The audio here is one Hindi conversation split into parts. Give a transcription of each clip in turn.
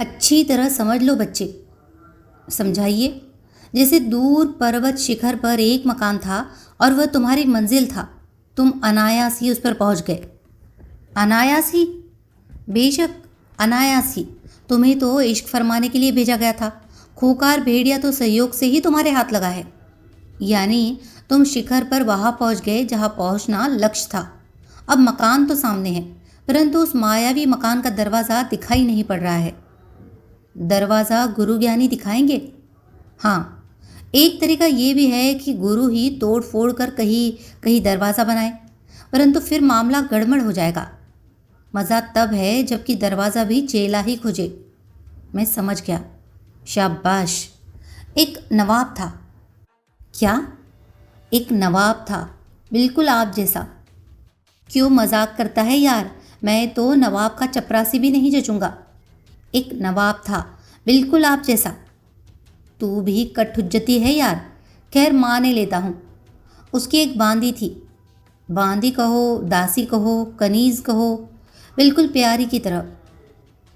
अच्छी तरह समझ लो बच्चे। समझाइए। जैसे दूर पर्वत शिखर पर एक मकान था और वह तुम्हारी मंजिल था। तुम अनायास ही उस पर पहुंच गए। अनायास ही? बेशक अनायास ही। तुम्हें तो इश्क फरमाने के लिए भेजा गया था। खूंखार भेड़िया तो सहयोग से ही तुम्हारे हाथ लगा है। यानी तुम शिखर पर वहां पहुंच गए जहां पहुंचना लक्ष्य था। अब मकान तो सामने है, परंतु उस मायावी मकान का दरवाज़ा दिखाई नहीं पड़ रहा है। दरवाज़ा गुरु ज्ञानी दिखाएंगे। हाँ, एक तरीका ये भी है कि गुरु ही तोड़ फोड़ कर कहीं कहीं दरवाज़ा बनाए, परंतु फिर मामला गड़बड़ हो जाएगा। मज़ा तब है जबकि दरवाज़ा भी चेला ही खोजे। मैं समझ गया। शाबाश। एक नवाब था। क्या? एक नवाब था, बिल्कुल आप जैसा। क्यों मजाक करता है यार? मैं तो नवाब का चपरासी भी नहीं जचूंगा। एक नवाब था, बिल्कुल आप जैसा। तू भी कठहुज्जती है यार। खैर माने लेता हूँ। उसकी एक बांदी थी। बांदी कहो, दासी कहो, कनीज कहो, बिल्कुल प्यारी की तरह।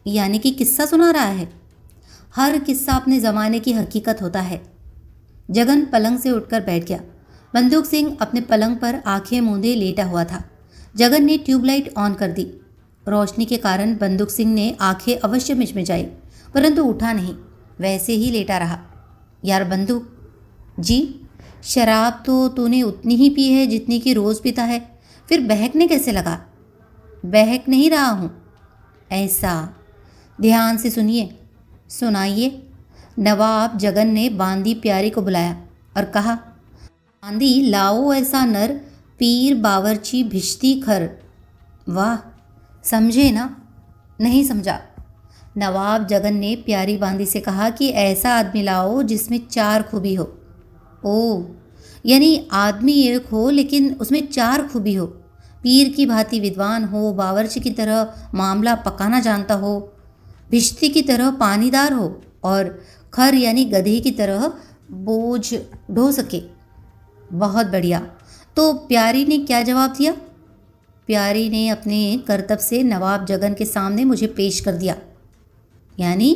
यानी कि किस्सा सुना रहा है। हर किस्सा अपने ज़माने की हकीकत होता है। जगन पलंग से उठकर बैठ गया। बंदूक सिंह अपने पलंग पर आंखें मूंदे लेटा हुआ था। जगन ने ट्यूबलाइट ऑन कर दी। रोशनी के कारण बंदूक सिंह ने आंखें अवश्य मिचमिचाई, परंतु उठा नहीं, वैसे ही लेटा रहा। यार बंदूक जी, शराब तो तूने उतनी ही पी है जितनी कि रोज़ पीता है, फिर बहकने कैसे लगा? बहक नहीं रहा हूँ। ऐसा? ध्यान से सुनिए। सुनाइए। नवाब जगन ने बांदी प्यारी को बुलाया और कहा, बांदी लाओ ऐसा नर, पीर बावर्ची भिश्ती खर। वाह, समझे ना? नहीं समझा। नवाब जगन ने प्यारी बांदी से कहा कि ऐसा आदमी लाओ जिसमें 4 खूबी हो। ओ, यानी आदमी एक हो लेकिन उसमें 4 खूबी हो। पीर की भांति विद्वान हो, बावर्ची की तरह मामला पकाना जानता हो, भिश्ती की तरह पानीदार हो और खर यानी गधे की तरह बोझ ढो सके। बहुत बढ़िया। तो प्यारी ने क्या जवाब दिया? प्यारी ने अपने करतब से नवाब जगन के सामने मुझे पेश कर दिया। यानी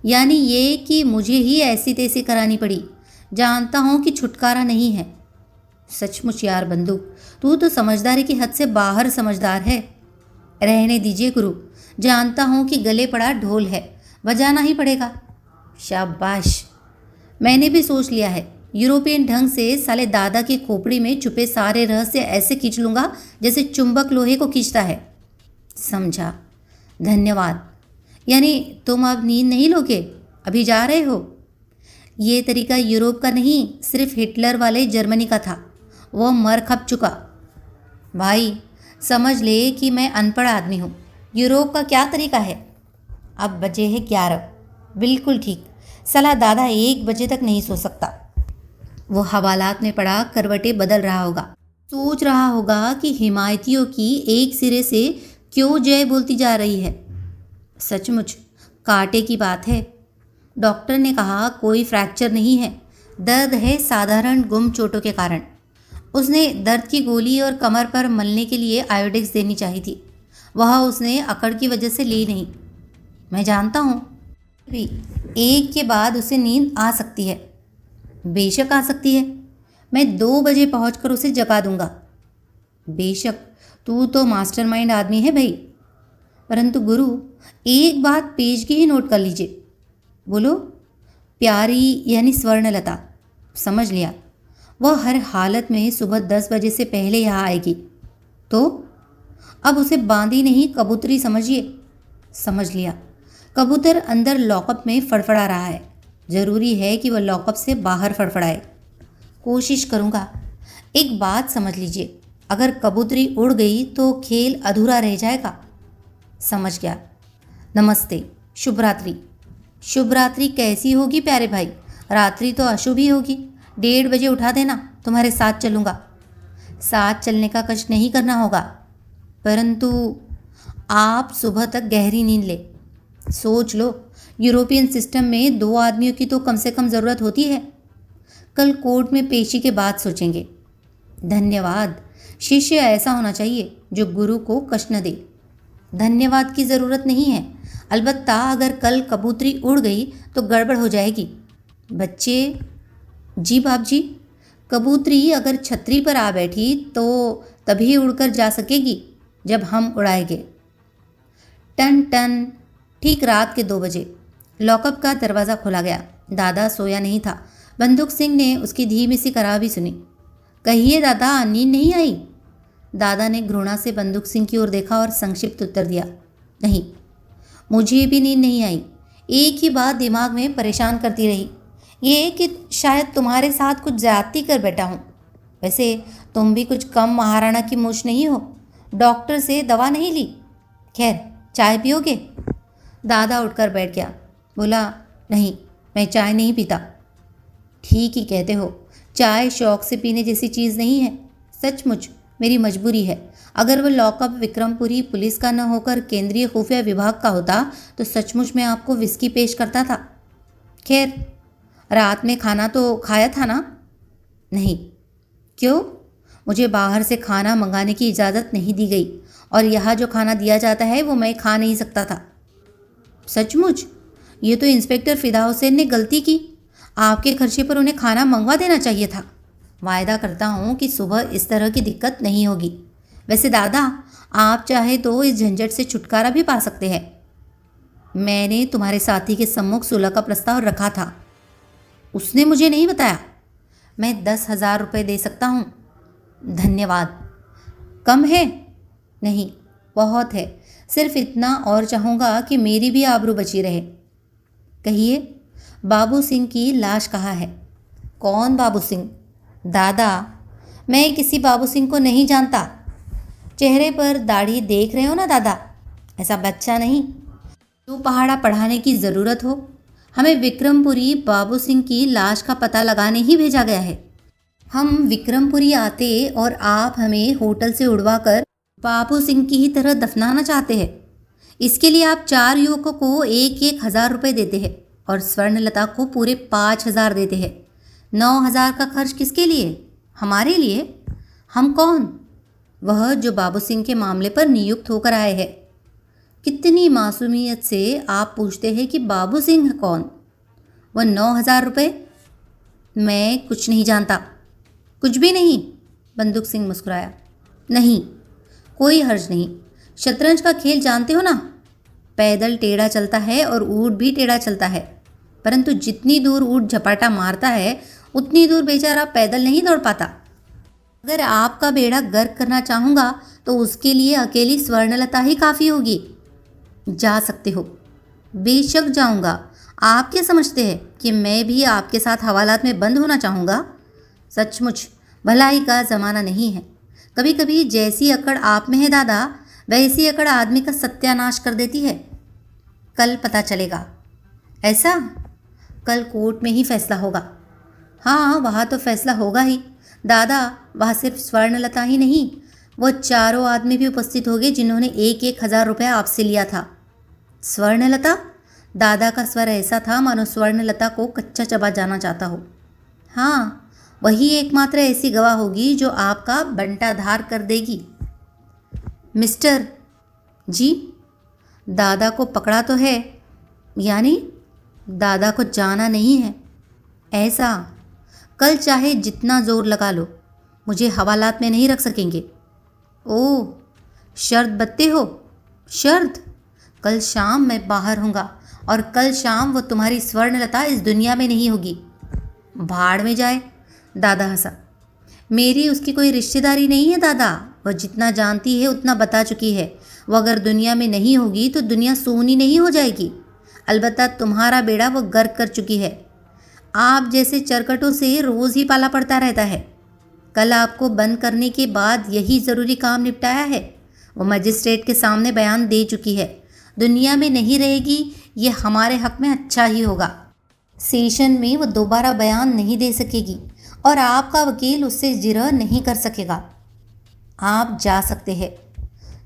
यानी ये कि मुझे ही ऐसी तैसी करानी पड़ी। जानता हूँ कि छुटकारा नहीं है। सचमुच यार बंदूक, तू तो समझदारी की हद से बाहर समझदार है। रहने दीजिए गुरु, जानता हूँ कि गले पड़ा ढोल है, बजाना ही पड़ेगा। शाबाश। मैंने भी सोच लिया है, यूरोपियन ढंग से साले दादा की खोपड़ी में छुपे सारे रहस्य ऐसे खींच लूँगा जैसे चुंबक लोहे को खींचता है। समझा। धन्यवाद। यानी तुम अब नींद नहीं लोगे? अभी जा रहे हो? ये तरीका यूरोप का नहीं, सिर्फ हिटलर वाले जर्मनी का था। वो मर खप चुका। भाई समझ ले कि मैं अनपढ़ आदमी हूँ। यूरोप का क्या तरीका है? अब बजे हैं 11। बिल्कुल ठीक। साला दादा 1 बजे तक नहीं सो सकता। वो हवालात में पड़ा करवटें बदल रहा होगा। सोच रहा होगा कि हिमायतियों की एक सिरे से क्यों जय बोलती जा रही है। सचमुच कांटे की बात है। डॉक्टर ने कहा कोई फ्रैक्चर नहीं है, दर्द है साधारण गुम चोटों के कारण। उसने दर्द की गोली और कमर पर मलने के लिए आयोडेक्स देनी चाहिए थी। वह उसने अकड़ की वजह से ली नहीं। मैं जानता हूँ, भी एक के बाद उसे नींद आ सकती है। बेशक आ सकती है। मैं 2 बजे पहुंचकर उसे जगा दूंगा। बेशक, तू तो मास्टरमाइंड आदमी है भाई। परंतु गुरु, एक बात पेशगी ही नोट कर लीजिए। बोलो। प्यारी यानी स्वर्णलता। समझ लिया। वह हर हालत में सुबह 10 बजे से पहले यहाँ आएगी। तो अब उसे बांदी नहीं कबूतरी समझिए। समझ लिया। कबूतर अंदर लॉकअप में फड़फड़ा रहा है। ज़रूरी है कि वह लॉकअप से बाहर फड़फड़ाए। कोशिश करूँगा। एक बात समझ लीजिए, अगर कबूतरी उड़ गई तो खेल अधूरा रह जाएगा। समझ गया। नमस्ते। शुभ रात्रि। शुभ रात्रि कैसी होगी प्यारे भाई? रात्रि तो अशुभ ही होगी। 1:30 बजे उठा देना, तुम्हारे साथ चलूँगा। साथ चलने का कष्ट नहीं करना होगा, परंतु आप सुबह तक गहरी नींद ले। सोच लो, यूरोपियन सिस्टम में 2 आदमियों की तो कम से कम ज़रूरत होती है। कल कोर्ट में पेशी के बाद सोचेंगे। धन्यवाद। शिष्य ऐसा होना चाहिए जो गुरु को कष्ट न दे। धन्यवाद की ज़रूरत नहीं है। अलबत्ता अगर कल कबूतरी उड़ गई तो गड़बड़ हो जाएगी। बच्चे, जी बाप जी, कबूतरी अगर छतरी पर आ बैठी तो तभी उड़कर जा सकेगी जब हम उड़ाएंगे। Ton ton. ठीक रात के 2 बजे लॉकअप का दरवाज़ा खोला गया। दादा सोया नहीं था। बंदूक सिंह ने उसकी धीमी सी कराह भी सुनी। कहिए दादा, नींद नहीं आई? दादा ने घृणा से बंदूक सिंह की ओर देखा और संक्षिप्त उत्तर दिया, नहीं, मुझे भी नींद नहीं आई। एक ही बात दिमाग में परेशान करती रही, ये कि शायद तुम्हारे साथ कुछ ज्यादती कर बैठा हूँ। वैसे तुम भी कुछ कम महाराणा की मूछ नहीं हो। डॉक्टर से दवा नहीं ली? खैर, चाय पियोगे? दादा उठकर बैठ गया। बोला, नहीं, मैं चाय नहीं पीता। ठीक ही कहते हो, चाय शौक से पीने जैसी चीज़ नहीं है। सचमुच मेरी मजबूरी है। अगर वह लॉकअप विक्रमपुरी पुलिस का न होकर केंद्रीय खुफिया विभाग का होता तो सचमुच मैं आपको विस्की पेश करता था। खैर, रात में खाना तो खाया था ना? नहीं। क्यों? मुझे बाहर से खाना मंगाने की इजाज़त नहीं दी गई और यहाँ जो खाना दिया जाता है वो मैं खा नहीं सकता था। सचमुच? ये तो इंस्पेक्टर फिदा हुसैन ने गलती की। आपके खर्चे पर उन्हें खाना मंगवा देना चाहिए था। वायदा करता हूँ कि सुबह इस तरह की दिक्कत नहीं होगी। वैसे दादा, आप चाहे तो इस झंझट से छुटकारा भी पा सकते हैं। मैंने तुम्हारे साथी के सम्मुख सुलह का प्रस्ताव रखा था। उसने मुझे नहीं बताया। मैं 10,000 रुपये दे सकता हूँ। धन्यवाद। कम है? नहीं, बहुत है। सिर्फ इतना और चाहूँगा कि मेरी भी आबरू बची रहे। कहिए। बाबू सिंह की लाश कहाँ है? कौन बाबू सिंह? दादा, मैं किसी बाबू सिंह को नहीं जानता। चेहरे पर दाढ़ी देख रहे हो ना दादा, ऐसा बच्चा नहीं। जो पहाड़ा पढ़ाने की ज़रूरत हो। हमें विक्रमपुरी बाबू सिंह की लाश का पता लगाने ही भेजा गया है। हम विक्रमपुरी आते और आप हमें होटल से उड़वा कर बाबू सिंह की ही तरह दफनाना चाहते हैं। इसके लिए आप 4 युवकों को 1,000 रुपये देते हैं और स्वर्णलता को पूरे 5,000 देते हैं। 9,000 का खर्च किसके लिए? हमारे लिए। हम कौन? वह जो बाबू सिंह के मामले पर नियुक्त होकर आए हैं। कितनी मासूमियत से आप पूछते हैं कि बाबू सिंह कौन? वह 9,000 रुपये? मैं कुछ नहीं जानता। कुछ भी नहीं? बंदूक सिंह मुस्कुराया। नहीं, कोई हर्ज नहीं। शतरंज का खेल जानते हो ना? पैदल टेढ़ा चलता है और ऊँट भी टेढ़ा चलता है, परंतु जितनी दूर ऊँट झपाटा मारता है उतनी दूर बेचारा पैदल नहीं दौड़ पाता। अगर आपका बेड़ा गर्क करना चाहूँगा तो उसके लिए अकेली स्वर्णलता ही काफ़ी होगी। जा सकते हो। बेशक जाऊँगा। आप क्या समझते हैं कि मैं भी आपके साथ हवालात में बंद होना चाहूँगा? सचमुच भलाई का ज़माना नहीं है। कभी कभी जैसी अकड़ आप में है दादा, वैसी अकड़ आदमी का सत्यानाश कर देती है। कल पता चलेगा। ऐसा? कल कोर्ट में ही फैसला होगा। हाँ, वहाँ तो फैसला होगा ही दादा। वहाँ सिर्फ स्वर्णलता ही नहीं, वो चारों आदमी भी उपस्थित होंगे जिन्होंने 1,000 रुपये आपसे लिया था। स्वर्णलता? दादा का स्वर ऐसा था मानो स्वर्णलता को कच्चा चबा जाना चाहता हो। हाँ, वही एकमात्र ऐसी गवाह होगी जो आपका बंटाधार कर देगी। मिस्टर। जी? दादा को पकड़ा तो है? यानी दादा को जाना नहीं है? ऐसा? कल चाहे जितना ज़ोर लगा लो, मुझे हवालात में नहीं रख सकेंगे। ओह, शर्त बत्ते हो? शर्त? कल शाम मैं बाहर होऊंगा और कल शाम वो तुम्हारी स्वर्णलता इस दुनिया में नहीं होगी। भाड़ में जाए। दादा हंसा। मेरी उसकी कोई रिश्तेदारी नहीं है दादा। वह जितना जानती है उतना बता चुकी है। वह अगर दुनिया में नहीं होगी तो दुनिया सोनी नहीं हो जाएगी। अलबत्ता तुम्हारा बेड़ा वो गर्क कर चुकी है। आप जैसे चरकटों से रोज़ ही पाला पड़ता रहता है। कल आपको बंद करने के बाद यही ज़रूरी काम निपटाया है। वो मजिस्ट्रेट के सामने बयान दे चुकी है। दुनिया में नहीं रहेगी, ये हमारे हक में अच्छा ही होगा। सेशन में वो दोबारा बयान नहीं दे सकेगी और आपका वकील उससे जिरह नहीं कर सकेगा। आप जा सकते हैं।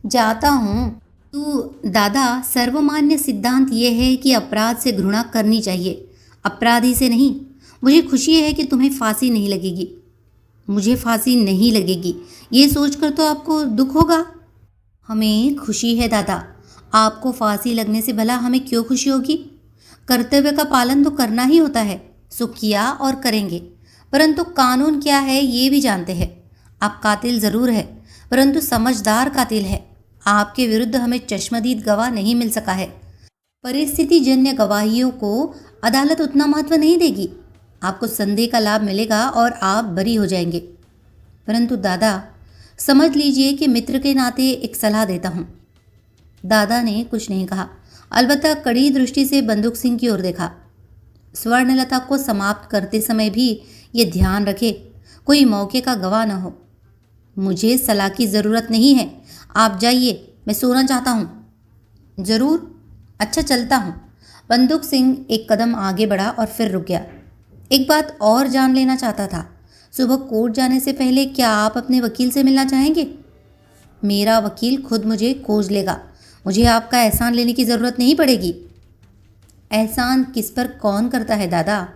जाता हूँ। तो दादा, सर्वमान्य सिद्धांत ये है कि अपराध से घृणा करनी चाहिए, अपराधी से नहीं। मुझे खुशी है कि तुम्हें फांसी नहीं लगेगी। मुझे फांसी नहीं लगेगी, ये सोचकर तो आपको दुख होगा। हमें खुशी है दादा, आपको फांसी लगने से भला हमें क्यों खुशी होगी? कर्तव्य का पालन तो करना ही होता है, सो किया और करेंगे। परंतु कानून क्या है ये भी जानते हैं। आप कातिल ज़रूर है, परंतु समझदार कातिल है। आपके विरुद्ध हमें चश्मदीद गवाह नहीं मिल सका है। परिस्थिति जन्य गवाहियों को अदालत उतना महत्व नहीं देगी। आपको संदेह का लाभ मिलेगा और आप बरी हो जाएंगे। परंतु दादा, समझ लीजिए कि मित्र के नाते एक सलाह देता हूँ। दादा ने कुछ नहीं कहा, अलबत्ता कड़ी दृष्टि से बंदूक सिंह की ओर देखा। स्वर्णलता को समाप्त करते समय भी ये ध्यान रखे, कोई मौके का गवाह न हो। मुझे सलाह की ज़रूरत नहीं है, आप जाइए, मैं सोना चाहता हूँ। ज़रूर, अच्छा चलता हूँ। बंदूक सिंह एक कदम आगे बढ़ा और फिर रुक गया। एक बात और जान लेना चाहता था, सुबह कोर्ट जाने से पहले क्या आप अपने वकील से मिलना चाहेंगे? मेरा वकील खुद मुझे खोज लेगा, मुझे आपका एहसान लेने की ज़रूरत नहीं पड़ेगी। एहसान किस पर कौन करता है दादा?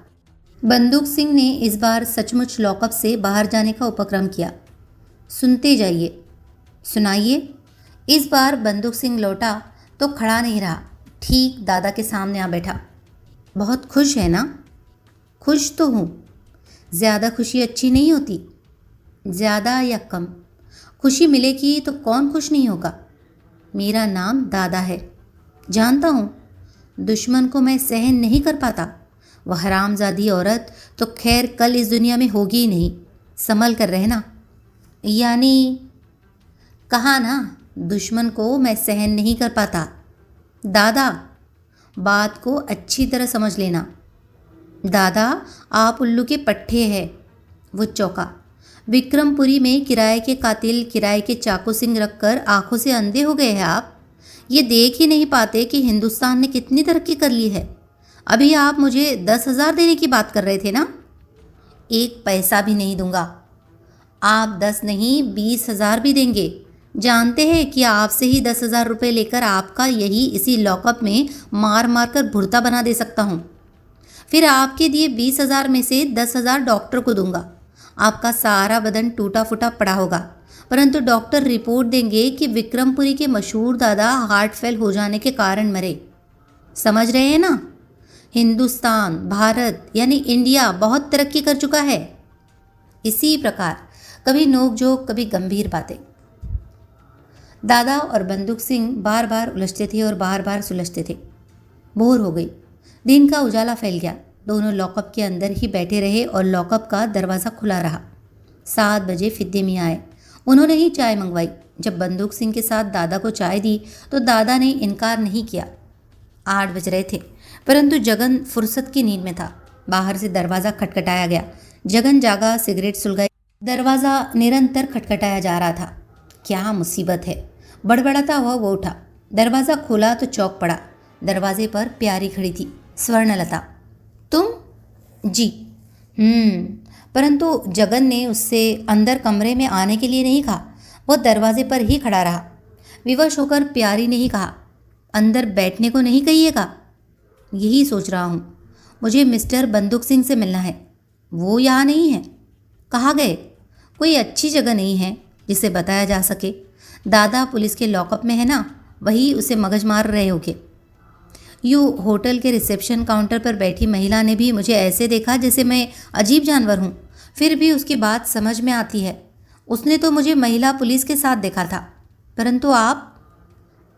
बंदूक सिंह ने इस बार सचमुच लॉकअप से बाहर जाने का उपक्रम किया। सुनते जाइए, सुनाइए। इस बार बंदूक सिंह लौटा तो खड़ा नहीं रहा, ठीक दादा के सामने आ बैठा। बहुत खुश है ना? खुश तो हूँ। ज़्यादा खुशी अच्छी नहीं होती। ज़्यादा या कम खुशी मिलेगी तो कौन खुश नहीं होगा। मेरा नाम दादा है, जानता हूँ। दुश्मन को मैं सहन नहीं कर पाता। वह हरामजादी औरत तो खैर कल इस दुनिया में होगी ही नहीं। संभल कर रहना। यानी कहा ना, दुश्मन को मैं सहन नहीं कर पाता। दादा, बात को अच्छी तरह समझ लेना। दादा, आप उल्लू के पट्टे हैं। वो चौंका। विक्रमपुरी में किराए के कातिल किराए के चाकू सिंह रखकर आंखों से अंधे हो गए हैं आप? ये देख ही नहीं पाते कि हिंदुस्तान ने कितनी तरक्की कर ली है। अभी आप मुझे 10,000 देने की बात कर रहे थे ना? 1 पैसा भी नहीं दूंगा। आप 10 नहीं 20,000 भी देंगे। जानते हैं कि आपसे ही 10,000 रुपये लेकर आपका यही इसी लॉकअप में मार मार कर भुर्ता बना दे सकता हूँ। फिर आपके दिए 20,000 में से 10,000 डॉक्टर को दूंगा। आपका सारा बदन टूटा फूटा पड़ा होगा, परंतु डॉक्टर रिपोर्ट देंगे कि विक्रमपुरी के मशहूर दादा हार्ट फेल हो जाने के कारण मरे। समझ रहे हैं ना? हिंदुस्तान, भारत यानी इंडिया बहुत तरक्की कर चुका है। इसी प्रकार कभी नोकझोंक, कभी गंभीर बातें। दादा और बंदूक सिंह बार बार उलझते थे और बार बार सुलझते थे। बोर हो गई। दिन का उजाला फैल गया। दोनों लॉकअप के अंदर ही बैठे रहे और लॉकअप का दरवाज़ा खुला रहा। 7 बजे फिद्दे मियाँ आए। उन्होंने ही चाय मंगवाई। जब बंदूक सिंह के साथ दादा को चाय दी तो दादा ने इनकार नहीं किया। 8 बज रहे थे, परंतु जगन फुर्सत की नींद में था। बाहर से दरवाज़ा खटखटाया गया। जगन जागा, सिगरेट सुलगाई। दरवाज़ा निरंतर खटखटाया जा रहा था। क्या मुसीबत है, बड़बड़ाता हुआ वो उठा। दरवाज़ा खोला तो चौंक पड़ा। दरवाजे पर प्यारी खड़ी थी, स्वर्णलता। तुम? जी। परंतु जगन ने उससे अंदर कमरे में आने के लिए नहीं कहा। वो दरवाजे पर ही खड़ा रहा। विवश होकर प्यारी ने ही कहा, अंदर बैठने को नहीं कहिएगा। यही सोच रहा हूँ। मुझे मिस्टर बंदूक सिंह से मिलना है। वो यहाँ नहीं है। कहाँ गए? कोई अच्छी जगह नहीं है जिसे बताया जा सके। दादा पुलिस के लॉकअप में है ना, वही उसे मगज मार रहे होगे। यूँ होटल के रिसेप्शन काउंटर पर बैठी महिला ने भी मुझे ऐसे देखा जैसे मैं अजीब जानवर हूँ। फिर भी उसकी बात समझ में आती है। उसने तो मुझे महिला पुलिस के साथ देखा था। परंतु आप?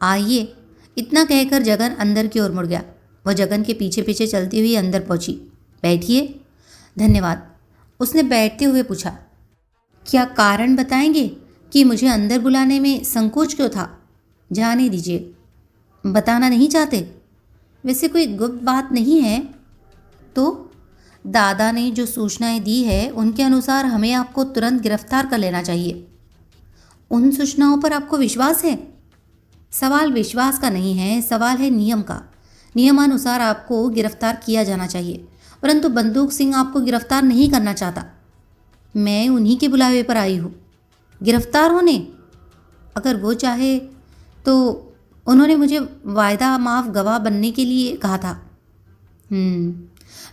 आइए। इतना कहकर जगन अंदर की ओर मुड़ गया। वह जगन के पीछे पीछे चलती हुई अंदर पहुंची। बैठिए। धन्यवाद। उसने बैठते हुए पूछा, क्या कारण बताएंगे कि मुझे अंदर बुलाने में संकोच क्यों था? जाने दीजिए। बताना नहीं चाहते? वैसे कोई गुप्त बात नहीं है। तो दादा ने जो सूचनाएं दी है उनके अनुसार हमें आपको तुरंत गिरफ्तार कर लेना चाहिए। उन सूचनाओं पर आपको विश्वास है? सवाल विश्वास का नहीं है, सवाल है नियम का। नियमानुसार आपको गिरफ्तार किया जाना चाहिए, परंतु बंदूक सिंह आपको गिरफ्तार नहीं करना चाहता। मैं उन्हीं के बुलावे पर आई हूँ। गिरफ्तार होने? अगर वो चाहे तो उन्होंने मुझे वायदा माफ गवाह बनने के लिए कहा था।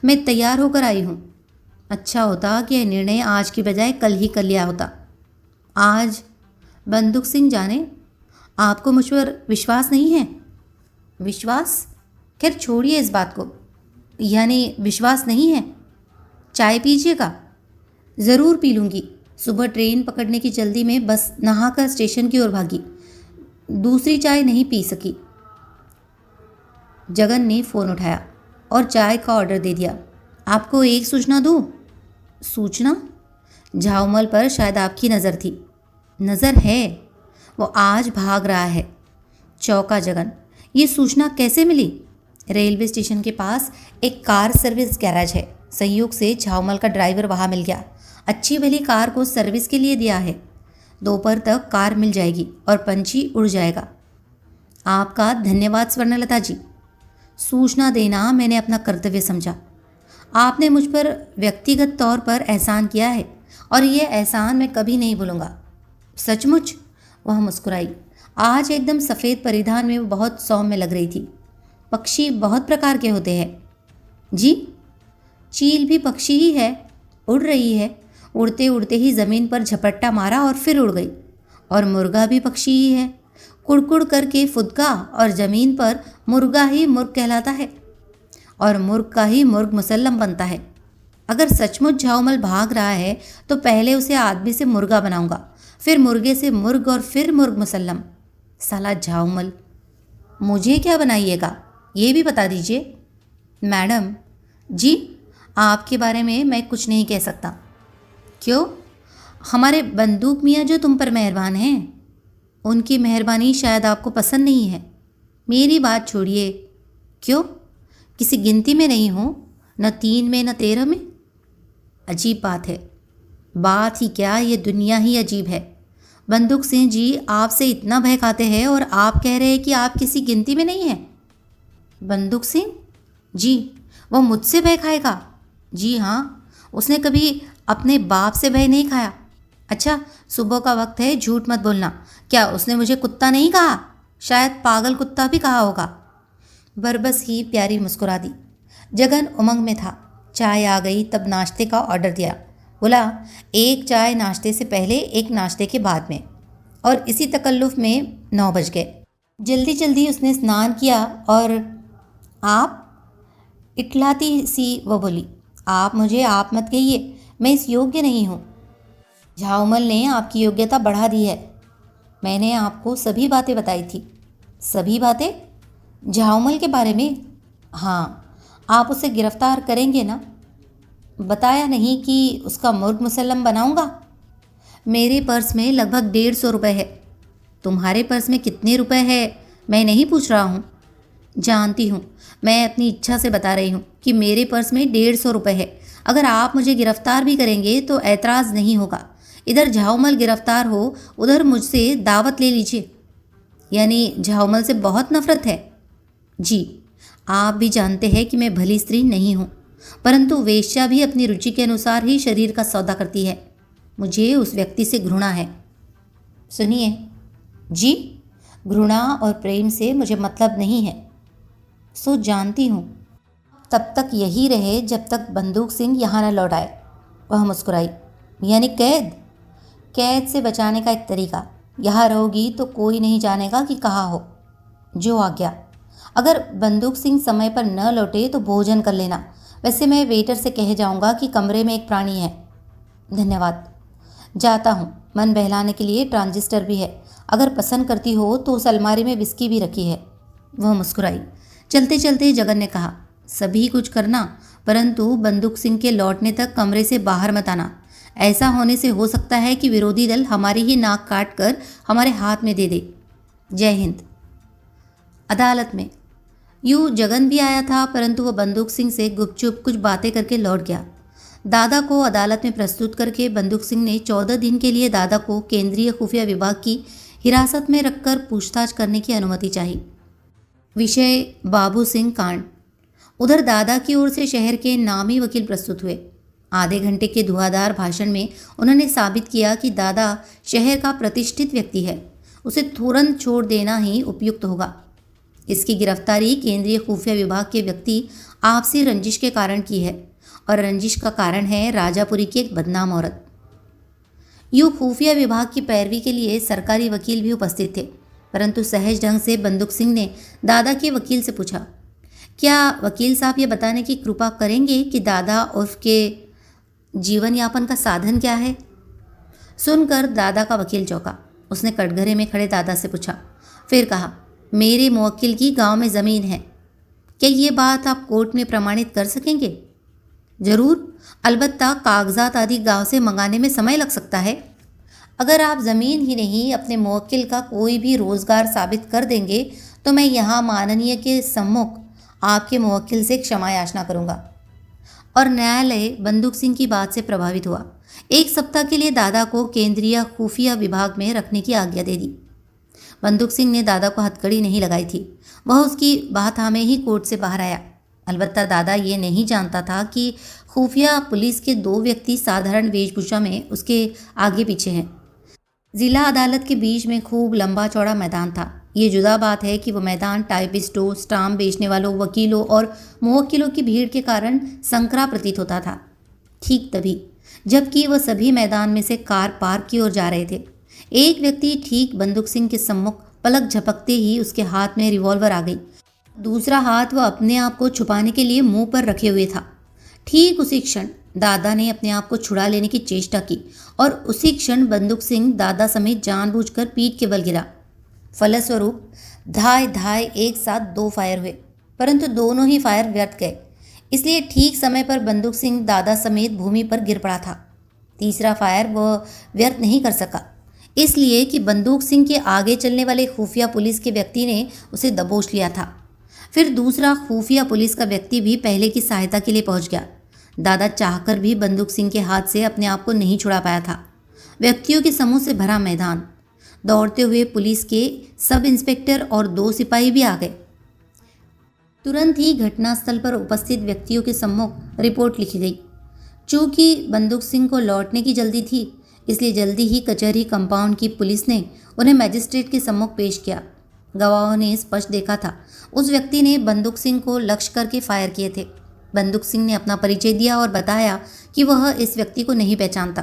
मैं तैयार होकर आई हूँ। अच्छा होता कि यह निर्णय आज की बजाय कल ही कर लिया होता। आज? बंदूक सिंह जाने, आपको मुझ पर विश्वास नहीं है? विश्वास? खैर छोड़िए इस बात को। यानी विश्वास नहीं है? चाय पीजिएगा? ज़रूर पी लूँगी। सुबह ट्रेन पकड़ने की जल्दी में बस नहाकर स्टेशन की ओर भागी, दूसरी चाय नहीं पी सकी। जगन ने फ़ोन उठाया और चाय का ऑर्डर दे दिया। आपको एक सूचना दूँ? सूचना? झाऊमल पर शायद आपकी नज़र थी। नज़र है? वो आज भाग रहा है। चौंका जगन। ये सूचना कैसे मिली? रेलवे स्टेशन के पास एक कार सर्विस गैराज है। संयोग से झाऊमल का ड्राइवर वहाँ मिल गया। अच्छी भली कार को सर्विस के लिए दिया है। दोपहर तक कार मिल जाएगी और पंछी उड़ जाएगा। आपका धन्यवाद स्वर्णलता जी। सूचना देना मैंने अपना कर्तव्य समझा। आपने मुझ पर व्यक्तिगत तौर पर एहसान किया है और ये एहसान मैं कभी नहीं भूलूंगा। सचमुच? वह मुस्कुराई। आज एकदम सफ़ेद परिधान में वो बहुत सौम्य लग रही थी। पक्षी बहुत प्रकार के होते हैं। जी? चील भी पक्षी ही है। उड़ रही है। उड़ते उड़ते ही ज़मीन पर झपट्टा मारा और फिर उड़ गई। और मुर्गा भी पक्षी ही है। कुड़कुड़ करके फुदका और ज़मीन पर मुर्गा ही मुर्ग कहलाता है और मुर्ग का ही मुर्ग मुसल्लम बनता है। अगर सचमुच झाऊमल भाग रहा है तो पहले उसे आदमी से मुर्गा बनाऊंगा, फिर मुर्गे से मुर्ग और फिर मुर्ग मुसल्लम। साला झाऊमल। मुझे क्या बनाइएगा ये भी बता दीजिए। मैडम जी, आपके बारे में मैं कुछ नहीं कह सकता। क्यों? हमारे बंदूक मियाँ जो तुम पर मेहरबान हैं, उनकी मेहरबानी शायद आपको पसंद नहीं है। मेरी बात छोड़िए। क्यों? किसी गिनती में नहीं हो, न 3 में न 13 में। अजीब बात है। बात ही क्या, ये दुनिया ही अजीब है। बंदूक सिंह जी आपसे इतना भय खाते हैं और आप कह रहे हैं कि आप किसी गिनती में नहीं हैं। बंदूक सिंह जी, वो मुझसे भय खाएगा? जी हाँ, उसने कभी अपने बाप से भय नहीं खाया। अच्छा, सुबह का वक्त है, झूठ मत बोलना। क्या उसने मुझे कुत्ता नहीं कहा? शायद पागल कुत्ता भी कहा होगा। बरबस ही प्यारी मुस्कुरा दी। जगन उमंग में था। चाय आ गई तब नाश्ते का ऑर्डर दिया। बोला, एक चाय नाश्ते से पहले, एक नाश्ते के बाद में। और इसी तकल्लुफ़ में 9 बज गए। जल्दी जल्दी उसने स्नान किया और आप? इटलाती सी वो बोली। आप मुझे आप मत कहिए, मैं इस योग्य नहीं हूँ। झाऊमल ने आपकी योग्यता बढ़ा दी है। मैंने आपको सभी बातें बताई थी। सभी बातें? झाऊमल के बारे में? हाँ। आप उसे गिरफ्तार करेंगे ना? बताया नहीं कि उसका मुर्ग मुसल्लम बनाऊंगा? मेरे पर्स में लगभग 150 रुपये है। तुम्हारे पर्स में कितने रुपए है मैं नहीं पूछ रहा हूँ। जानती हूँ, मैं अपनी इच्छा से बता रही हूँ कि मेरे पर्स में 150 रुपये है। अगर आप मुझे गिरफ्तार भी करेंगे तो ऐतराज़ नहीं होगा। इधर झाऊमल गिरफ्तार हो, उधर मुझसे दावत ले लीजिए। यानी झाऊमल से बहुत नफरत है? जी, आप भी जानते हैं कि मैं भली स्त्री नहीं हूँ, परंतु वेश्या भी अपनी रुचि के अनुसार ही शरीर का सौदा करती है। मुझे उस व्यक्ति से घृणा है। सुनिए जी, घृणा और प्रेम से मुझे मतलब नहीं है। सो जानती हूँ। तब तक यही रहे जब तक बंदूक सिंह यहाँ न लौट आए। वह मुस्कुराई। यानी कैद? कैद से बचाने का एक तरीका। यहाँ रहोगी तो कोई नहीं जानेगा कि कहाँ हो। जो आज्ञा। अगर बंदूक सिंह समय पर न लौटे तो भोजन कर लेना। वैसे मैं वेटर से कह जाऊँगा कि कमरे में एक प्राणी है। धन्यवाद। जाता हूँ। मन बहलाने के लिए ट्रांजिस्टर भी है। अगर पसंद करती हो तो उस अलमारी में विस्की भी रखी है। वह मुस्कुराई। चलते चलते जगन ने कहा, सभी कुछ करना, परंतु बंदूक सिंह के लौटने तक कमरे से बाहर मत आना। ऐसा होने से हो सकता है कि विरोधी दल हमारी ही नाक काट कर हमारे हाथ में दे दे। जय हिंद। अदालत में यूँ जगन भी आया था, परंतु वह बंदूक सिंह से गुपचुप कुछ बातें करके लौट गया। दादा को अदालत में प्रस्तुत करके बंदूक सिंह ने 14 दिन के लिए दादा को केंद्रीय खुफिया विभाग की हिरासत में रखकर पूछताछ करने की अनुमति चाहिए। विषय बाबू सिंह कांड। उधर दादा की ओर से शहर के नामी वकील प्रस्तुत हुए। आधे घंटे के धुआंधार भाषण में उन्होंने साबित किया कि दादा शहर का प्रतिष्ठित व्यक्ति है, उसे तुरंत छोड़ देना ही उपयुक्त होगा। इसकी गिरफ्तारी केंद्रीय खुफिया विभाग के व्यक्ति आपसी रंजिश के कारण की है, और रंजिश का कारण है राजापुरी की एक बदनाम औरत। यूँ खुफिया विभाग की पैरवी के लिए सरकारी वकील भी उपस्थित थे। परंतु सहज ढंग से बंदूक सिंह ने दादा के वकील से पूछा, क्या वकील साहब ये बताने की कृपा करेंगे कि दादा उर्फ के जीवन यापन का साधन क्या है? सुनकर दादा का वकील चौंका। उसने कटघरे में खड़े दादा से पूछा, फिर कहा, मेरे मुवक्किल की गांव में ज़मीन है। क्या ये बात आप कोर्ट में प्रमाणित कर सकेंगे? जरूर, अलबत्ता कागजात आदि गांव से मंगाने में समय लग सकता है। अगर आप ज़मीन ही नहीं अपने मुवक्किल का कोई भी रोज़गार साबित कर देंगे तो मैं यहाँ माननीय के सम्मुख आपके मुवक्किल से क्षमा याचना करूँगा। और न्यायालय बंदूक सिंह की बात से प्रभावित हुआ। 1 सप्ताह के लिए दादा को केंद्रीय खुफिया विभाग में रखने की आज्ञा दे दी। बंदूक सिंह ने दादा को हथकड़ी नहीं लगाई थी। वह उसकी बात में ही कोर्ट से बाहर आया। अलबत्ता दादा ये नहीं जानता था कि खुफिया पुलिस के 2 व्यक्ति साधारण वेशभूषा में उसके आगे पीछे हैं। जिला अदालत के बीच में खूब लंबा चौड़ा मैदान था। ये जुदा बात है कि वह मैदान टाइपिस्टों, स्टाम्प बेचने वालों, वकीलों और मुवक्किलों की भीड़ के कारण संकरा प्रतीत होता था। ठीक तभी जबकि वह सभी मैदान में से कार पार्क की ओर जा रहे थे, एक व्यक्ति ठीक बंदूक सिंह के सम्मुख पलक झपकते ही उसके हाथ में रिवॉल्वर आ गई। दूसरा हाथ वह अपने आप को छुपाने के लिए मुंह पर रखे हुए था। ठीक उसी क्षण दादा ने अपने आप को छुड़ा लेने की चेष्टा की और उसी क्षण बंदूक सिंह दादा समेत जानबूझकर पीठ के बल गिरा। फलस्वरूप धाय धाय एक साथ 2 फायर हुए, परंतु दोनों ही फायर व्यर्थ गए। इसलिए ठीक समय पर बंदूक सिंह दादा समेत भूमि पर गिर पड़ा था। तीसरा फायर वह व्यर्थ नहीं कर सका, इसलिए कि बंदूक सिंह के आगे चलने वाले खुफिया पुलिस के व्यक्ति ने उसे दबोच लिया था। फिर दूसरा खुफिया पुलिस का व्यक्ति भी पहले की सहायता के लिए पहुंच गया। दादा चाहकर भी बंदूक सिंह के हाथ से अपने आप को नहीं छुड़ा पाया था। व्यक्तियों के समूह से भरा मैदान, दौड़ते हुए पुलिस के सब इंस्पेक्टर और 2 सिपाही भी आ गए। तुरंत ही घटनास्थल पर उपस्थित व्यक्तियों के सम्मुख रिपोर्ट लिखी गई। चूंकि बंदूक सिंह को लौटने की जल्दी थी, इसलिए जल्दी ही कचहरी कंपाउंड की पुलिस ने उन्हें मजिस्ट्रेट के सम्मुख पेश किया। गवाहों ने स्पष्ट देखा था, उस व्यक्ति ने बंदूक सिंह को लक्ष्य करके फायर किए थे। बंदूक सिंह ने अपना परिचय दिया और बताया कि वह इस व्यक्ति को नहीं पहचानता।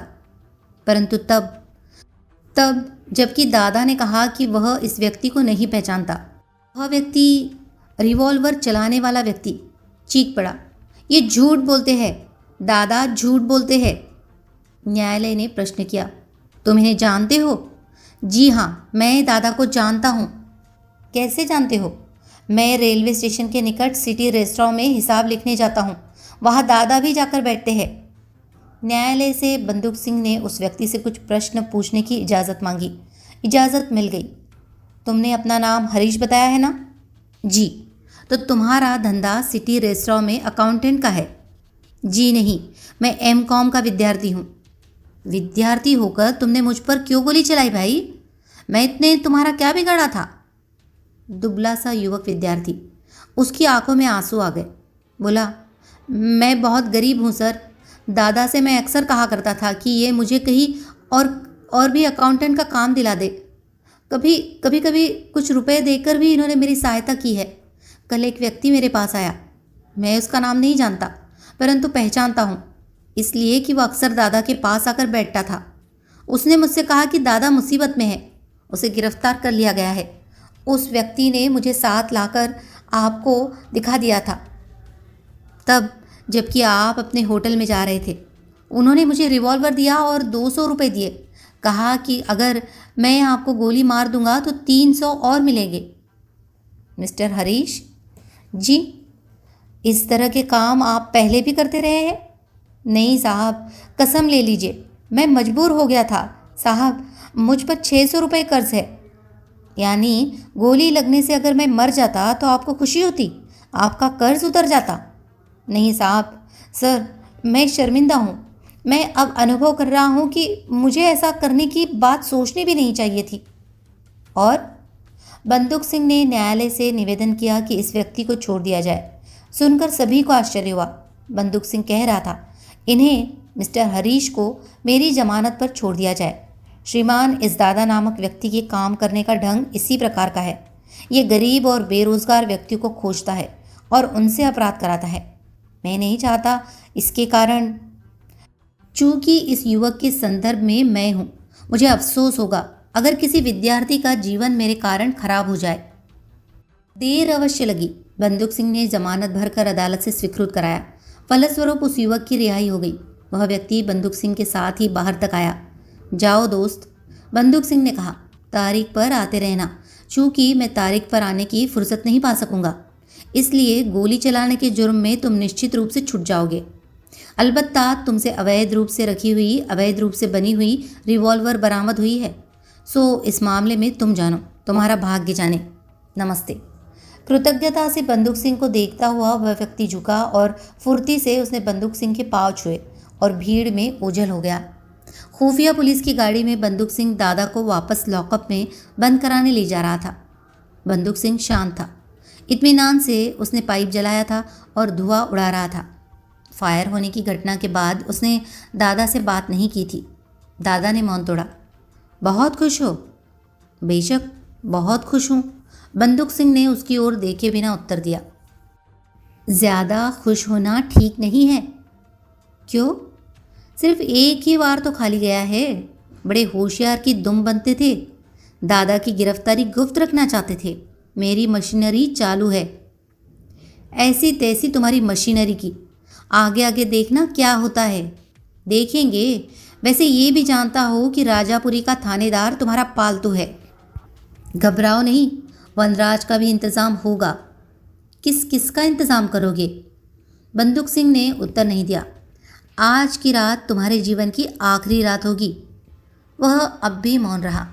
परंतु तब जबकि दादा ने कहा कि वह इस व्यक्ति को नहीं पहचानता, वह व्यक्ति, रिवॉल्वर चलाने वाला व्यक्ति, चीख पड़ा, ये झूठ बोलते हैं, दादा झूठ बोलते हैं। न्यायालय ने प्रश्न किया, तुम इन्हें जानते हो? जी हाँ, मैं दादा को जानता हूँ। कैसे जानते हो? मैं रेलवे स्टेशन के निकट सिटी रेस्टोरेंट में हिसाब लिखने जाता हूँ, वहाँ दादा भी जाकर बैठते हैं। न्यायालय से बंदूक सिंह ने उस व्यक्ति से कुछ प्रश्न पूछने की इजाज़त मांगी। इजाज़त मिल गई। तुमने अपना नाम हरीश बताया है ना? जी। तो तुम्हारा धंधा सिटी रेस्टोरेंट में अकाउंटेंट का है? जी नहीं, मैं M.Com का विद्यार्थी हूँ। विद्यार्थी होकर तुमने मुझ पर क्यों गोली चलाई भाई? मैं इतने तुम्हारा क्या बिगाड़ा था? दुबला सा युवक विद्यार्थी, उसकी आंखों में आंसू आ गए। बोला, मैं बहुत गरीब हूँ सर। दादा से मैं अक्सर कहा करता था कि ये मुझे कहीं और भी अकाउंटेंट का काम दिला दे। कभी कुछ रुपए देकर भी इन्होंने मेरी सहायता की है। कल एक व्यक्ति मेरे पास आया, मैं उसका नाम नहीं जानता, परंतु पहचानता हूँ, इसलिए कि वह अक्सर दादा के पास आकर बैठता था। उसने मुझसे कहा कि दादा मुसीबत में है, उसे गिरफ्तार कर लिया गया है। उस व्यक्ति ने मुझे साथ लाकर आपको दिखा दिया था। तब जबकि आप अपने होटल में जा रहे थे, उन्होंने मुझे रिवॉल्वर दिया और 200 रुपये दिए। कहा कि अगर मैं आपको गोली मार दूंगा तो 300 और मिलेंगे। मिस्टर हरीश जी, इस तरह के काम आप पहले भी करते रहे हैं? नहीं साहब, कसम ले लीजिए, मैं मजबूर हो गया था साहब। मुझ पर 600 रुपये कर्ज है। यानी गोली लगने से अगर मैं मर जाता तो आपको खुशी होती, आपका कर्ज उतर जाता? नहीं साहब, सर मैं शर्मिंदा हूँ। मैं अब अनुभव कर रहा हूँ कि मुझे ऐसा करने की बात सोचनी भी नहीं चाहिए थी। और बंदूक सिंह ने न्यायालय से निवेदन किया कि इस व्यक्ति को छोड़ दिया जाए। सुनकर सभी को आश्चर्य हुआ। बंदूक सिंह कह रहा था, इन्हें, मिस्टर हरीश को मेरी जमानत पर छोड़ दिया जाए। श्रीमान, इस दादा नामक व्यक्ति के काम करने का ढंग इसी प्रकार का है। ये गरीब और बेरोजगार व्यक्तियों को खोजता है और उनसे अपराध कराता है। मैं नहीं चाहता इसके कारण, चूंकि इस युवक के संदर्भ में मैं हूँ, मुझे अफसोस होगा अगर किसी विद्यार्थी का जीवन मेरे कारण खराब हो जाए। देर अवश्य लगी। बंदूक सिंह ने जमानत भरकर अदालत से स्वीकृत कराया। फलस्वरूप उस युवक की रिहाई हो गई। वह व्यक्ति बंदूक सिंह के साथ ही बाहर तक आया। जाओ दोस्त, बंदूक सिंह ने कहा, तारीख पर आते रहना। चूंकि मैं तारीख पर आने की फुर्सत नहीं पा सकूंगा, इसलिए गोली चलाने के जुर्म में तुम निश्चित रूप से छूट जाओगे। अलबत्ता तुमसे अवैध रूप से बनी हुई रिवॉल्वर बरामद हुई है। सो इस मामले में तुम जानो, तुम्हारा भाग्य जाने। नमस्ते। कृतज्ञता से बंदूक सिंह को देखता हुआ वह व्यक्ति झुका और फुर्ती से उसने बंदूक सिंह के पाँव छुए और भीड़ में ओझल हो गया। खुफिया पुलिस की गाड़ी में बंदूक सिंह दादा को वापस लॉकअप में बंद कराने ले जा रहा था। बंदूक सिंह शांत था। इत्मीनान से उसने पाइप जलाया था और धुआं उड़ा रहा था। फायर होने की घटना के बाद उसने दादा से बात नहीं की थी। दादा ने मौन तोड़ा। बहुत खुश हो? बेशक, बहुत खुश हूँ, बंदूक सिंह ने उसकी ओर देखे बिना उत्तर दिया। ज़्यादा खुश होना ठीक नहीं है। क्यों? सिर्फ एक ही बार तो खाली गया है। बड़े होशियार की दुम बनते थे। दादा की गिरफ्तारी गुप्त रखना चाहते थे। मेरी मशीनरी चालू है। ऐसी तैसी तुम्हारी मशीनरी की। आगे आगे देखना क्या होता है। देखेंगे। वैसे ये भी जानता हो कि राजापुरी का थानेदार तुम्हारा पालतू है। घबराओ नहीं, वनराज का भी इंतज़ाम होगा। किस किस का इंतज़ाम करोगे? बंदूक सिंह ने उत्तर नहीं दिया। आज की रात तुम्हारे जीवन की आखिरी रात होगी। वह अब भी मौन रहा।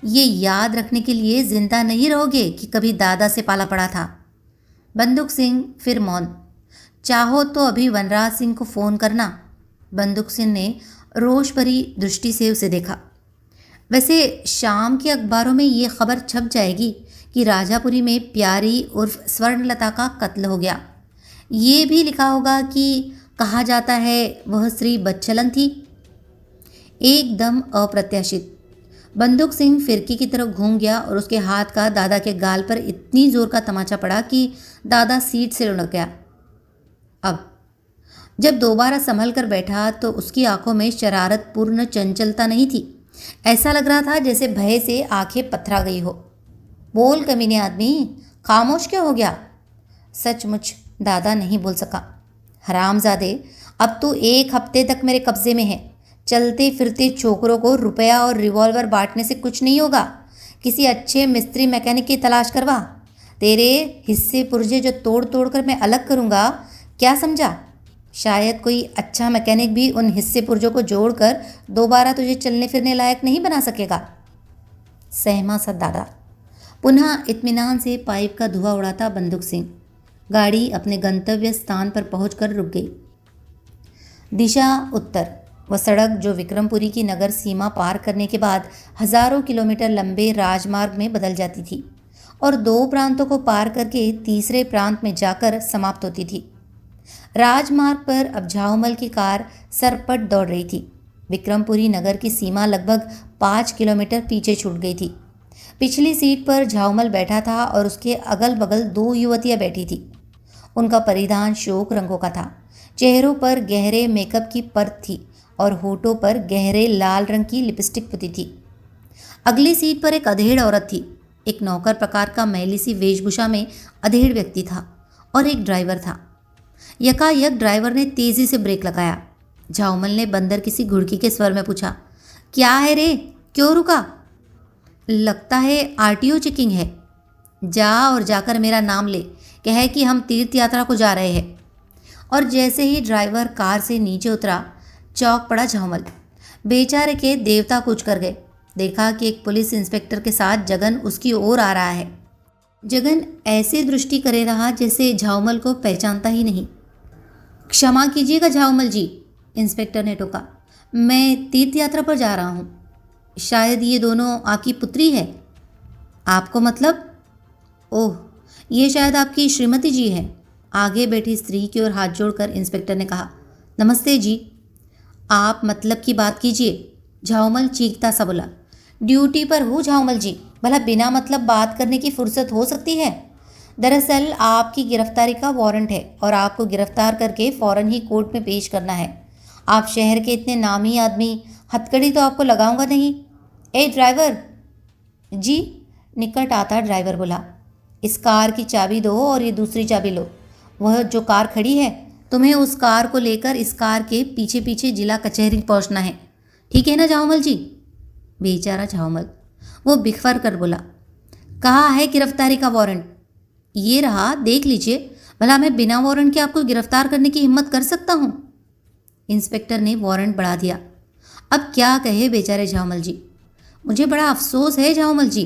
ये याद रखने के लिए जिंदा नहीं रहोगे कि कभी दादा से पाला पड़ा था। बंदूक सिंह फिर मौन। चाहो तो अभी वनराज सिंह को फ़ोन करना। बंदूक सिंह ने रोष भरी दृष्टि से उसे देखा। वैसे शाम के अखबारों में ये खबर छप जाएगी कि राजापुरी में प्यारी उर्फ स्वर्णलता का कत्ल हो गया। ये भी लिखा होगा कि कहा जाता है वह श्री बच्चलन थी। एकदम अप्रत्याशित। बंदूक सिंह फिरकी की तरफ घूम गया और उसके हाथ का दादा के गाल पर इतनी जोर का तमाचा पड़ा कि दादा सीट से लुढ़क गया। अब जब दोबारा संभल कर बैठा तो उसकी आंखों में शरारत पूर्ण चंचलता नहीं थी। ऐसा लग रहा था जैसे भय से आंखें पथरा गई हो। बोल कमीने आदमी, खामोश क्यों हो गया? सचमुच दादा नहीं बोल सका। हरामजादे, अब तो 1 हफ्ते तक मेरे कब्जे में है। चलते फिरते छोकरों को रुपया और रिवॉल्वर बांटने से कुछ नहीं होगा। किसी अच्छे मिस्त्री मैकेनिक की तलाश करवा। तेरे हिस्से पुर्जे जो तोड़ तोड़ कर मैं अलग करूँगा, क्या समझा? शायद कोई अच्छा मैकेनिक भी उन हिस्से पुर्जों को जोड़कर दोबारा तुझे चलने फिरने लायक नहीं बना सकेगा। सहमा सा दादा। पुनः इत्मीनान से पाइप का धुआं उड़ाता बंदूक सिंह। गाड़ी अपने गंतव्य स्थान पर पहुंचकर रुक गई। दिशा उत्तर। वह सड़क जो विक्रमपुरी की नगर सीमा पार करने के बाद हजारों किलोमीटर लंबे राजमार्ग में बदल जाती थी और 2 प्रांतों को पार करके तीसरे प्रांत में जाकर समाप्त होती थी। राजमार्ग पर अब झाऊमल की कार सरपट दौड़ रही थी। विक्रमपुरी नगर की सीमा लगभग 5 किलोमीटर पीछे छूट गई थी। पिछली सीट पर झाऊमल बैठा था और उसके अगल बगल 2 युवतियां बैठी थी। उनका परिधान शोक रंगों का था। चेहरों पर गहरे मेकअप की परत थी और होठों पर गहरे लाल रंग की लिपस्टिक पुती थी। अगली सीट पर एक अधेड़ औरत थी। एक नौकर प्रकार का मैली सी वेशभूषा में अधेड़ व्यक्ति था और एक ड्राइवर था। यकायक ड्राइवर ने तेजी से ब्रेक लगाया। झाऊमल ने बंदर किसी घुड़की के स्वर में पूछा, क्या है रे, क्यों रुका? लगता है आरटीओ चेकिंग है। जा और जाकर मेरा नाम ले, कहे कि हम तीर्थ यात्रा को जा रहे हैं। और जैसे ही ड्राइवर कार से नीचे उतरा, चौंक पड़ा झाऊमल। बेचारे के देवता कूच कर गए। देखा कि एक पुलिस इंस्पेक्टर के साथ जगन उसकी ओर आ रहा है। जगन ऐसे दृष्टि करे रहा जैसे झाऊमल को पहचानता ही नहीं। क्षमा कीजिएगा झाऊमल जी, इंस्पेक्टर ने टोका। मैं तीर्थ यात्रा पर जा रहा हूँ। शायद ये दोनों आपकी पुत्री है। आपको मतलब? ओह, ये शायद आपकी श्रीमती जी है। आगे बैठी स्त्री की ओर हाथ जोड़कर इंस्पेक्टर ने कहा, नमस्ते जी। आप मतलब की बात कीजिए, झाऊमल चीखता सा बोला। ड्यूटी पर हूँ झाऊमल जी, भला बिना मतलब बात करने की फुर्सत हो सकती है? दरअसल आपकी गिरफ्तारी का वारंट है और आपको गिरफ्तार करके फ़ौरन ही कोर्ट में पेश करना है। आप शहर के इतने नामी आदमी, हथकड़ी तो आपको लगाऊंगा नहीं। ए ड्राइवर। जी, निकट आता ड्राइवर बोला। इस कार की चाबी दो और ये दूसरी चाबी लो। वह जो कार खड़ी है, तुम्हें उस कार को लेकर इस कार के पीछे पीछे जिला कचहरी पहुंचना है। ठीक है ना झाऊमल जी? बेचारा झाऊमल, वो बिखर कर बोला। कहाँ है गिरफ्तारी का वारंट? ये रहा, देख लीजिए। भला मैं बिना वारंट के आपको गिरफ्तार करने की हिम्मत कर सकता हूँ? इंस्पेक्टर ने वारंट बढ़ा दिया। अब क्या कहे बेचारे झाऊमल जी। मुझे बड़ा अफसोस है झाऊमल जी।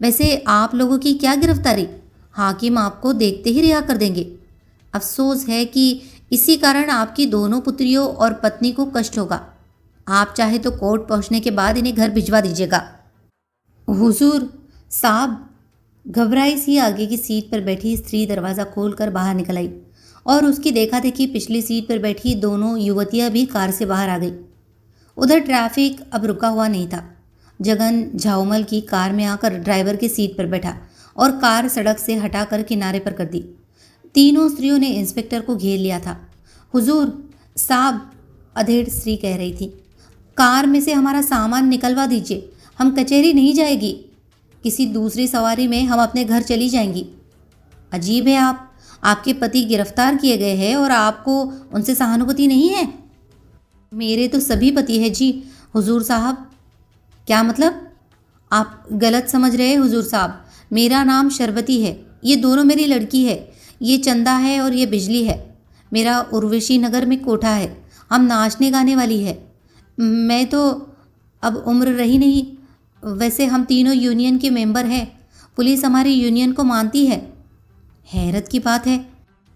वैसे आप लोगों की क्या गिरफ्तारी, हाकिम आपको देखते ही रिहा कर देंगे। अफसोस है कि इसी कारण आपकी दोनों पुत्रियों और पत्नी को कष्ट होगा। आप चाहे तो कोर्ट पहुंचने के बाद इन्हें घर भिजवा दीजिएगा। हुजूर साहब, घबराई सी आगे की सीट पर बैठी स्त्री दरवाज़ा खोलकर बाहर निकल आई और उसकी देखा देखी पिछली सीट पर बैठी दोनों युवतियां भी कार से बाहर आ गई। उधर ट्रैफिक अब रुका हुआ नहीं था। जगन झाऊमल की कार में आकर ड्राइवर की सीट पर बैठा और कार सड़क से हटाकर किनारे पर कर दी। तीनों स्त्रियों ने इंस्पेक्टर को घेर लिया था। हुजूर साहब, अधेड़ स्त्री कह रही थी, कार में से हमारा सामान निकलवा दीजिए। हम कचहरी नहीं जाएगी, किसी दूसरी सवारी में हम अपने घर चली जाएंगी। अजीब है आपके पति गिरफ्तार किए गए हैं और आपको उनसे सहानुभूति नहीं है। मेरे तो सभी पति है जी हुजूर साहब। क्या मतलब? आप गलत समझ रहे हैं हुजूर साहब। मेरा नाम शरबती है, ये दोनों मेरी लड़की है। ये चंदा है और ये बिजली है। मेरा उर्वशी नगर में कोठा है। हम नाचने गाने वाली है। मैं तो अब उम्र रही नहीं। वैसे हम तीनों यूनियन के मेंबर हैं। पुलिस हमारी यूनियन को मानती है। हैरत की बात है।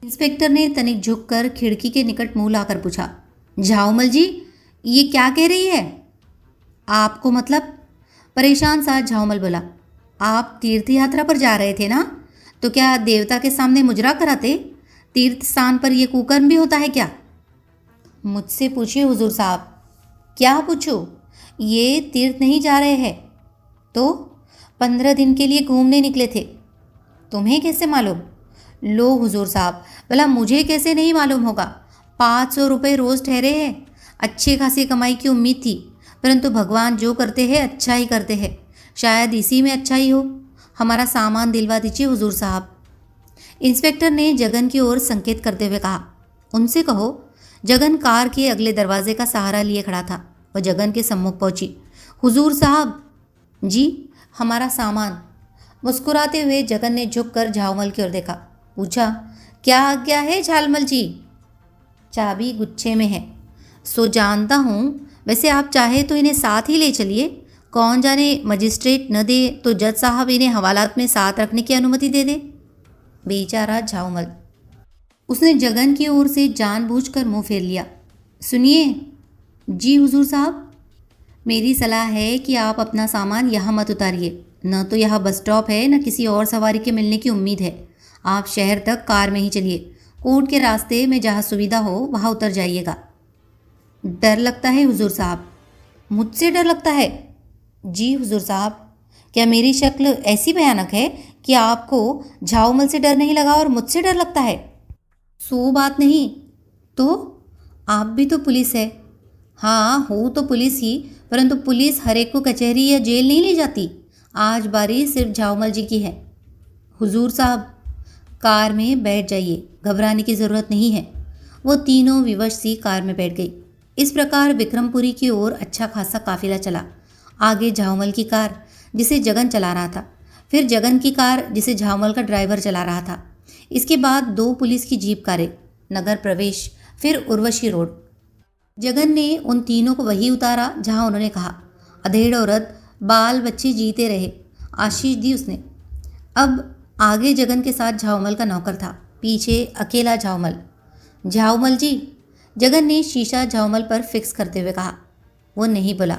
इंस्पेक्टर ने तनिक झुककर खिड़की के निकट मुंह लाकर पूछा, झाऊमल जी, ये क्या कह रही है? आपको मतलब? परेशान सा झाऊमल बोला। आप तीर्थ यात्रा पर जा रहे थे ना, तो क्या देवता के सामने मुजरा कराते? तीर्थ स्थान पर यह कुकर्म भी होता है क्या? मुझसे पूछिए हुजूर साहब। क्या पूछूं? ये तीर्थ नहीं जा रहे हैं तो 15 दिन के लिए घूमने निकले थे। तुम्हें कैसे मालूम? लो हुजूर साहब, भला मुझे कैसे नहीं मालूम होगा? 500 रुपये रोज़ ठहरे हैं। अच्छी खासी कमाई की उम्मीद थी, परंतु भगवान जो करते हैं अच्छा ही करते हैं। शायद इसी में अच्छा ही हो। हमारा सामान दिलवा दीजिए हुजूर साहब। इंस्पेक्टर ने जगन की ओर संकेत करते हुए कहा, उनसे कहो। जगन कार के अगले दरवाजे का सहारा लिए खड़ा था। वह जगन के सम्मुख पहुंची। हुजूर साहब। जी, हमारा सामान। मुस्कुराते हुए जगन ने झुककर झाऊमल की ओर देखा। पूछा, क्या आज्ञा है झालमल जी? चाबी गुच्छे में है। सो जानता हूँ। वैसे आप चाहे तो इन्हें साथ ही ले चलिए। कौन जाने मजिस्ट्रेट न दे तो जज साहब इन्हें हवालात में साथ रखने की अनुमति दे दे। बेचारा झाऊमल। उसने जगन की ओर से जानबूझकर मुंह फेर लिया। सुनिए। जी हुजूर साहब। मेरी सलाह है कि आप अपना सामान यहाँ मत उतारिए। न तो यहाँ बस स्टॉप है, न किसी और सवारी के मिलने की उम्मीद है। आप शहर तक कार में ही चलिए। कोर्ट के रास्ते में जहाँ सुविधा हो वहाँ उतर जाइएगा। डर लगता है हुजूर साहब। मुझसे डर लगता है? जी हुजूर साहब। क्या मेरी शक्ल ऐसी भयानक है कि आपको झाऊमल से डर नहीं लगा और मुझसे डर लगता है? सो बात नहीं तो आप भी तो पुलिस है। हाँ, हो तो पुलिस ही, परंतु पुलिस हर एक को कचहरी या जेल नहीं ले जाती। आज बारी सिर्फ झाऊमल जी की है। हुजूर साहब, कार में बैठ जाइए, घबराने की ज़रूरत नहीं है। वो तीनों विवश सी कार में बैठ गई। इस प्रकार विक्रमपुरी की ओर अच्छा खासा काफिला चला। आगे झाऊमल की कार, जिसे जगन चला रहा था। फिर जगन की कार, जिसे झाऊमल का ड्राइवर चला रहा था। इसके बाद 2 पुलिस की जीप कारें, नगर प्रवेश, फिर उर्वशी रोड। जगन ने उन तीनों को वही उतारा जहां उन्होंने कहा। अधेड़ औरत, बाल बच्चे जीते रहे, आशीष दी उसने। अब आगे जगन के साथ झाऊमल का नौकर था, पीछे अकेला झाऊमल। झाऊमल जी, जगन ने शीशा झाऊमल पर फिक्स करते हुए कहा। वो नहीं बोला।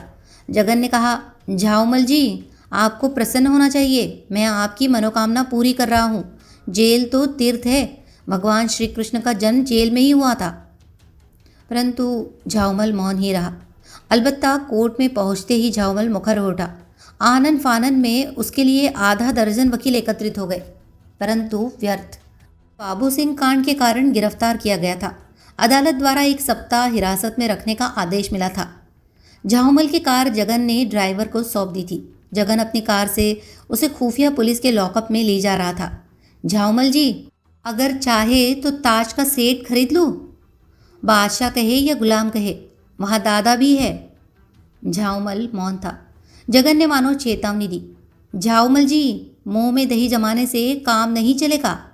जगन ने कहा, झाऊमल जी, आपको प्रसन्न होना चाहिए। मैं आपकी मनोकामना पूरी कर रहा हूँ। जेल तो तीर्थ है। भगवान श्री कृष्ण का जन्म जेल में ही हुआ था। परंतु झाऊमल मौन ही रहा। अलबत्ता कोर्ट में पहुंचते ही झाऊमल मुखर हो उठा। आनन फानन में उसके लिए आधा दर्जन वकील एकत्रित हो गए, परंतु व्यर्थ। बाबू सिंह कांड के कारण गिरफ्तार किया गया था। अदालत द्वारा 1 सप्ताह हिरासत में रखने का आदेश मिला था। झाऊमल की कार जगन ने ड्राइवर को सौंप दी थी। जगन अपनी कार से उसे खुफिया पुलिस के लॉकअप में ले जा रहा था। झाऊमल जी, अगर चाहे तो ताज का सेट खरीद लूँ? बादशाह कहे या गुलाम कहे, वहाँ दादा भी है। झाऊमल मौन था। जगन ने मानो चेतावनी दी। झाऊमल जी, मुंह में दही जमाने से काम नहीं चलेगा।